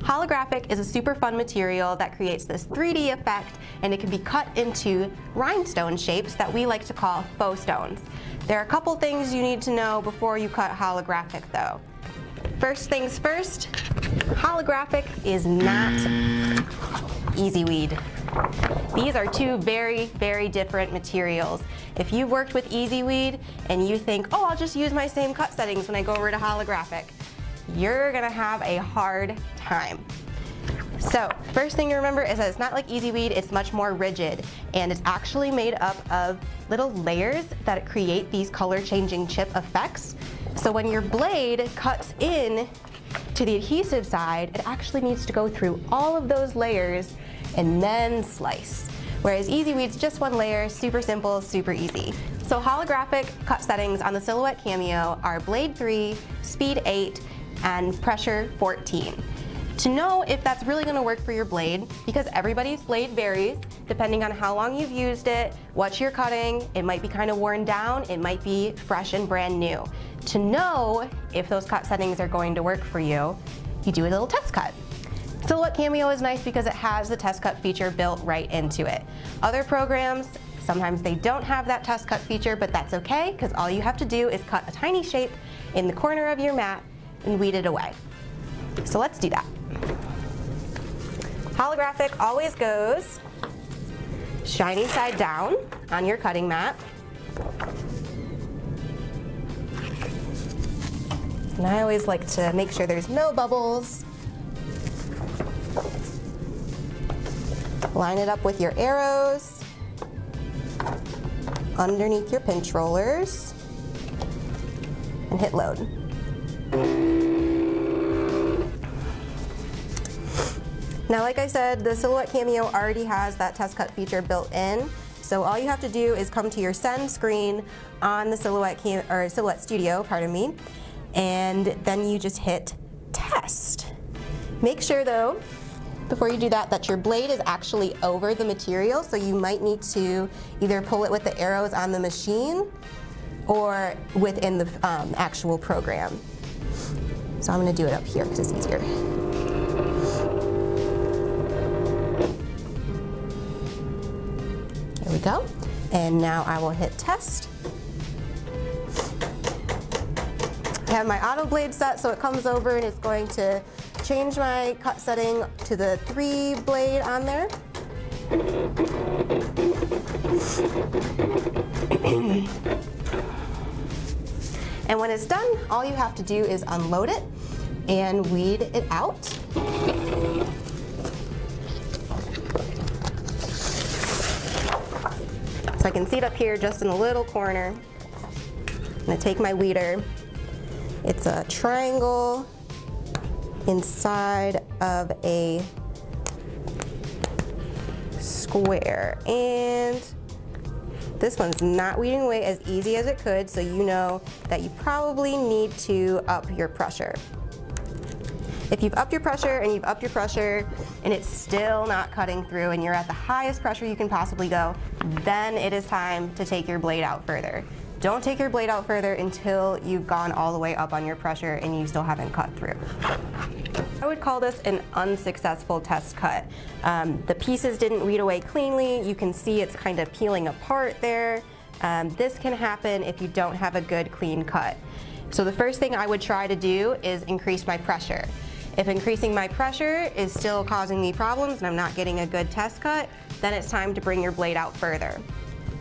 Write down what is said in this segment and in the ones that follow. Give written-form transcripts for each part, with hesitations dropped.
Holographic is a super fun material that creates this 3D effect, and it can be cut into rhinestone shapes that we like to call faux stones. There are a couple things you need to know before you cut holographic though. First things first, holographic is not easy weed. These are two very, very different materials. If you've worked with easy weed and you think, oh, I'll just use my same cut settings when I go over to holographic, you're gonna have a hard time. So, first thing to remember is that it's not like easy weed, it's much more rigid, and it's actually made up of little layers that create these color changing chip effects. So when your blade cuts in to the adhesive side, it actually needs to go through all of those layers and then slice. Whereas easy weed's just one layer, super simple, super easy. So holographic cut settings on the Silhouette Cameo are blade 3, speed 8, and pressure 14. To know if that's really going to work for your blade, because everybody's blade varies depending on how long you've used it, what you're cutting, it might be kind of worn down, it might be fresh and brand new. To know if those cut settings are going to work for you, you do a little test cut. Silhouette Cameo is nice because it has the test cut feature built right into it. Other programs, sometimes they don't have that test cut feature, but that's okay, because all you have to do is cut a tiny shape in the corner of your mat and weed it away. So let's do that. Holographic always goes shiny side down on your cutting mat. And I always like to make sure there's no bubbles. Line it up with your arrows underneath your pinch rollers and hit load. Now, like I said, the Silhouette Cameo already has that test cut feature built in, so all you have to do is come to your send screen on the Silhouette Studio, pardon me, and then you just hit test. Make sure though, before you do that, that your blade is actually over the material, so you might need to either pull it with the arrows on the machine or within the actual program. So I'm going to do it up here because it's easier. There we go. And now I will hit test. I have my auto blade set, so it comes over and it's going to change my cut setting to the 3 blade on there. And when it's done, all you have to do is unload it and weed it out. So I can see it up here just in a little corner. I'm gonna take my weeder. It's a triangle inside of a square, and this one's not weeding away as easy as it could, so you know that you probably need to up your pressure. If you've upped your pressure and you've upped your pressure and it's still not cutting through and you're at the highest pressure you can possibly go, then it is time to take your blade out further. Don't take your blade out further until you've gone all the way up on your pressure and you still haven't cut through. I would call this an unsuccessful test cut. The pieces didn't weed away cleanly. You can see it's kind of peeling apart there. This can happen if you don't have a good clean cut. So the first thing I would try to do is increase my pressure. If increasing my pressure is still causing me problems and I'm not getting a good test cut, then it's time to bring your blade out further.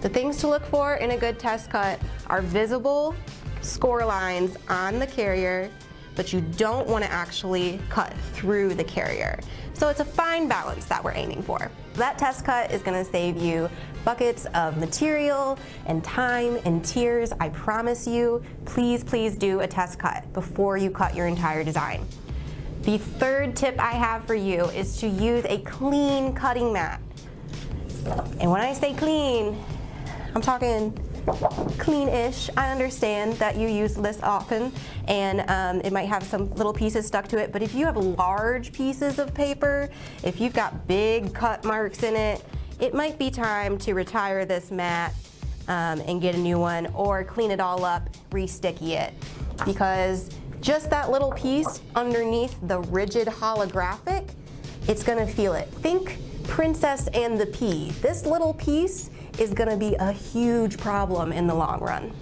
The things to look for in a good test cut are visible score lines on the carrier, but you don't want to actually cut through the carrier. So it's a fine balance that we're aiming for. That test cut is going to save you buckets of material and time and tears. I promise you, please, please do a test cut before you cut your entire design. The third tip I have for you is to use a clean cutting mat. And when I say clean, I'm talking clean-ish. I understand that you use this often and it might have some little pieces stuck to it, but if you have large pieces of paper, if you've got big cut marks in it, it might be time to retire this mat and get a new one, or clean it all up, re-sticky it. Because just that little piece underneath the rigid holographic, it's gonna feel it. Think Princess and the Pea. This little piece is gonna be a huge problem in the long run.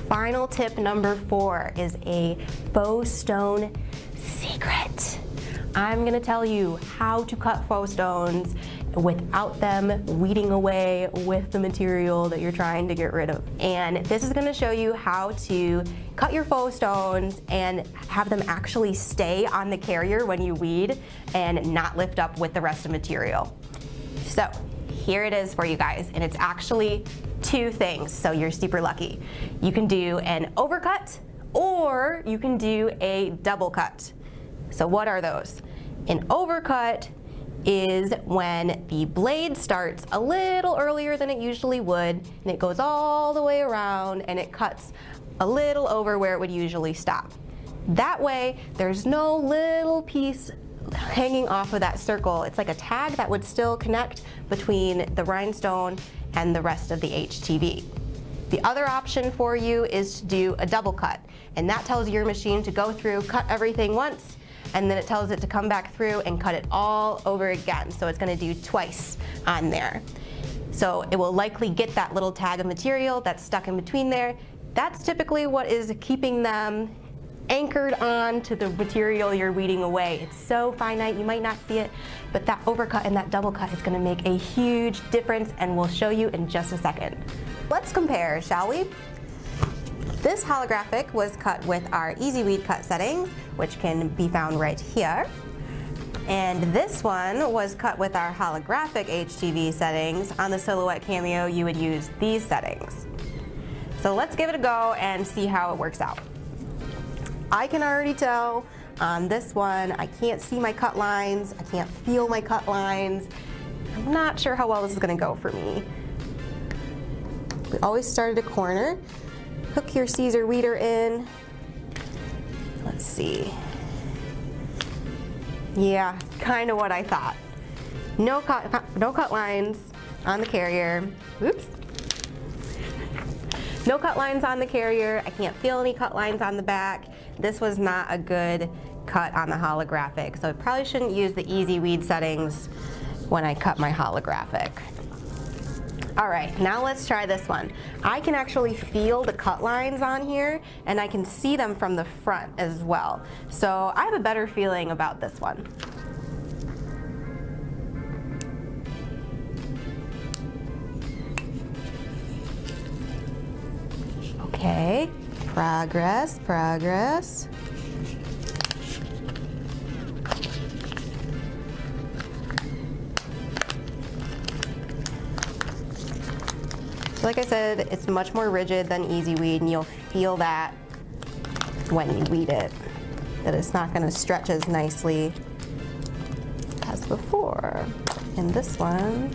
Final tip number 4 is a faux stone secret. I'm gonna tell you how to cut faux stones without them weeding away with the material that you're trying to get rid of. And this is gonna show you how to cut your faux stones and have them actually stay on the carrier when you weed and not lift up with the rest of the material. So here it is for you guys, and it's actually 2 things, so you're super lucky. You can do an overcut or you can do a double cut. So what are those? An overcut is when the blade starts a little earlier than it usually would, and it goes all the way around and it cuts a little over where it would usually stop. That way, there's no little piece hanging off of that circle. It's like a tag that would still connect between the rhinestone and the rest of the HTV. The other option for you is to do a double cut, and that tells your machine to go through, cut everything once, and then it tells it to come back through and cut it all over again. So it's gonna do twice on there. So it will likely get that little tag of material that's stuck in between there. That's typically what is keeping them anchored on to the material you're weeding away. It's so finite, you might not see it, but that overcut and that double cut is gonna make a huge difference, and we'll show you in just a second. Let's compare, shall we? This holographic was cut with our Easy Weed cut settings, which can be found right here. And this one was cut with our holographic HTV settings. On the Silhouette Cameo, you would use these settings. So let's give it a go and see how it works out. I can already tell on this one, I can't see my cut lines, I can't feel my cut lines. I'm not sure how well this is gonna go for me. We always start at a corner. Hook your Siser weeder in. Let's see. Yeah, kind of what I thought. No cut lines on the carrier. Oops. No cut lines on the carrier. I can't feel any cut lines on the back. This was not a good cut on the holographic, so I probably shouldn't use the Easy Weed settings when I cut my holographic. All right, now let's try this one. I can actually feel the cut lines on here, and I can see them from the front as well. So I have a better feeling about this one. Okay, progress, progress. Like I said, it's much more rigid than Easy Weed, and you'll feel that when you weed it, that it's not going to stretch as nicely as before. In this one,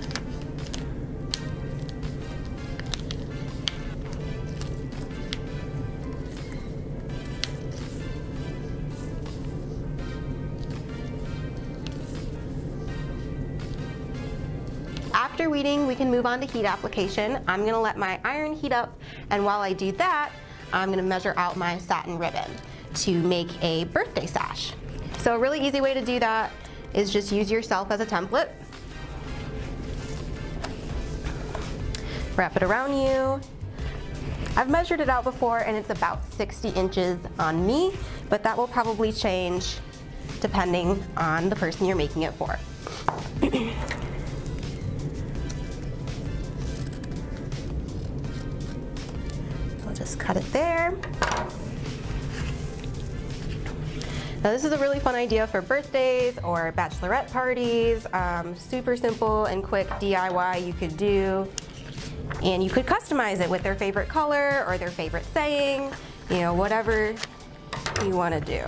after weeding, we can move on to heat application. I'm gonna let my iron heat up, and while I do that, I'm gonna measure out my satin ribbon to make a birthday sash. So a really easy way to do that is just use yourself as a template. Wrap it around you. I've measured it out before, and it's about 60 inches on me, but that will probably change depending on the person you're making it for. Just cut it there. Now this is a really fun idea for birthdays or bachelorette parties. Super simple and quick DIY you could do. And you could customize it with their favorite color or their favorite saying, you know, whatever you want to do.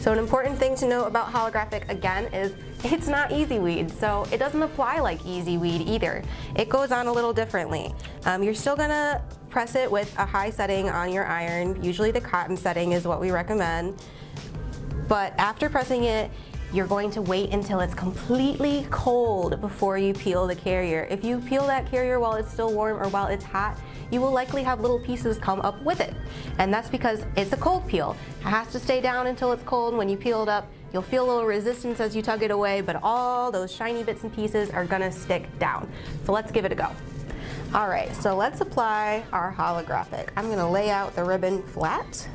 So an important thing to know about holographic, again, is it's not Easy Weed, so it doesn't apply like Easy Weed either. It goes on a little differently. You're still gonna press it with a high setting on your iron. Usually the cotton setting is what we recommend. But after pressing it, you're going to wait until it's completely cold before you peel the carrier. If you peel that carrier while it's still warm or while it's hot, you will likely have little pieces come up with it. And that's because it's a cold peel. It has to stay down until it's cold. When you peel it up, you'll feel a little resistance as you tug it away, but all those shiny bits and pieces are gonna stick down. So let's give it a go. All right, so let's apply our holographic. I'm gonna lay out the ribbon flat.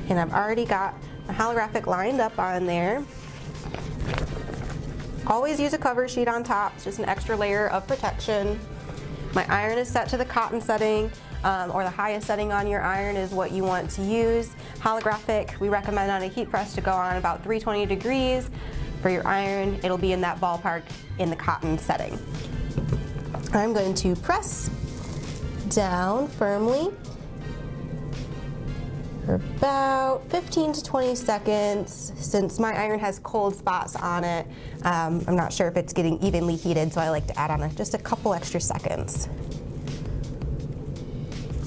And I've already got the holographic lined up on there. Always use a cover sheet on top, it's just an extra layer of protection. My iron is set to the cotton setting, or the highest setting on your iron is what you want to use. Holographic, we recommend on a heat press to go on about 320 degrees. For your iron, it'll be in that ballpark in the cotton setting. I'm going to press down firmly for about 15 to 20 seconds. Since my iron has cold spots on it, I'm not sure if it's getting evenly heated, so I like to add on just a couple extra seconds.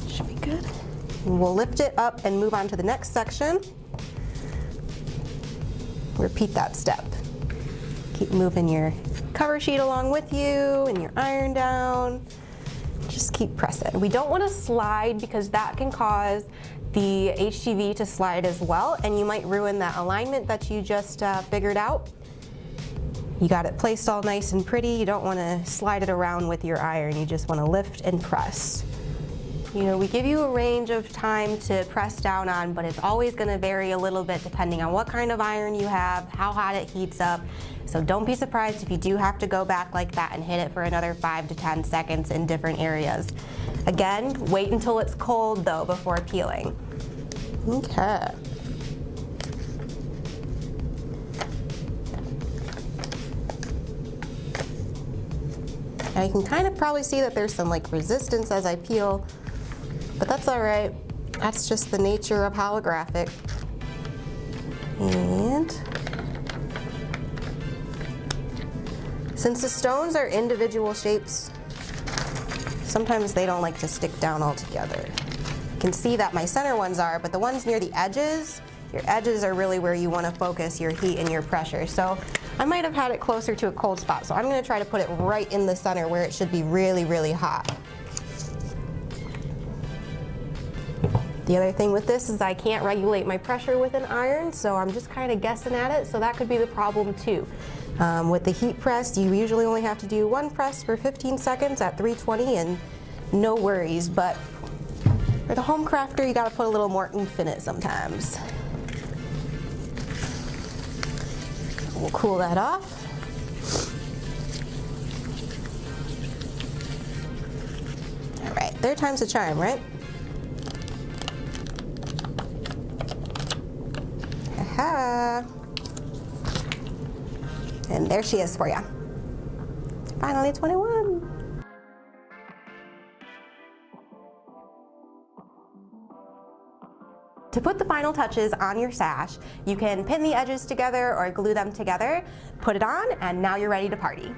Should be good. And we'll lift it up and move on to the next section. Repeat that step. Keep moving your cover sheet along with you and your iron down. Just keep pressing. We don't want to slide because that can cause the HTV to slide as well, and you might ruin that alignment that you just figured out. You got it placed all nice and pretty. You don't want to slide it around with your iron. You just want to lift and press. You know, we give you a range of time to press down on, but it's always going to vary a little bit depending on what kind of iron you have, how hot it heats up. So don't be surprised if you do have to go back like that and hit it for another 5 to 10 seconds in different areas. Again, wait until it's cold though before peeling. Okay. Now you can kind of probably see that there's some like resistance as I peel, but that's all right. That's just the nature of holographic. And since the stones are individual shapes, sometimes they don't like to stick down all together. You can see that my center ones are, but the ones near the edges, your edges are really where you want to focus your heat and your pressure. So I might have had it closer to a cold spot, so I'm going to try to put it right in the center where it should be really, really hot. The other thing with this is I can't regulate my pressure with an iron, so I'm just kind of guessing at it, so that could be the problem too. With the heat press, you usually only have to do one press for 15 seconds at 320 and no worries, but for the home crafter, you gotta put a little more oomph in it sometimes. We'll cool that off. All right, third time's a charm, right? Aha! And there she is for you. Finally 21. To put the final touches on your sash, you can pin the edges together or glue them together, put it on, and now you're ready to party.